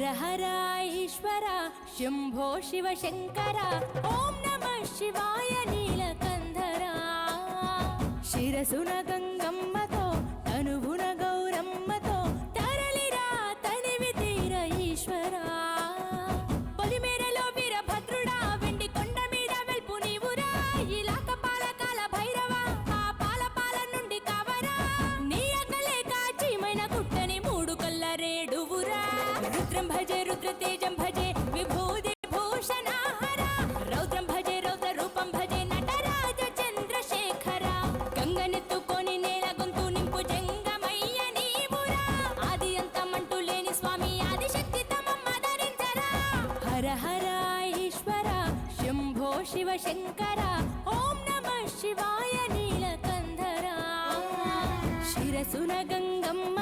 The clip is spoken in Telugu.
हर हर ईश्वर शंभो शिव शंकर ओम नमः शिवाय नीलकंधरा शिरसुन गंगम्मतो तनुवुन गौरम्मतो तरलिरा तनिवि तीर ईश्वरा పొలిమేరలో వీరభద్రుడా వెండి కొండ మీద వెల్పు నీవురా ఇలాక పాలకాల భైరవ ఆ పాల నుండి కావరా నీ అక్కలేక చీమైన గుట్టని మూడు కళ్ళ రేడువురా रुद्रं भजे रुद्रतेजं भजे विभूति भूषण हर रौद्रं भजे रौद्र रूपं भजे नटराज चंद्रशेखर गंगनेत्तुकोनि नेल गొంతు నింపు జంగమయ్య నీవురా ఆది అంతమంటూ లేని స్వామి ఆదిశక్తి తమమ్మ ధరించరా హర హర ఈశ్వర శంభో శివ శంకర ఓం నమః శివాయ నీలకంధర శిరసున గంగమ్మ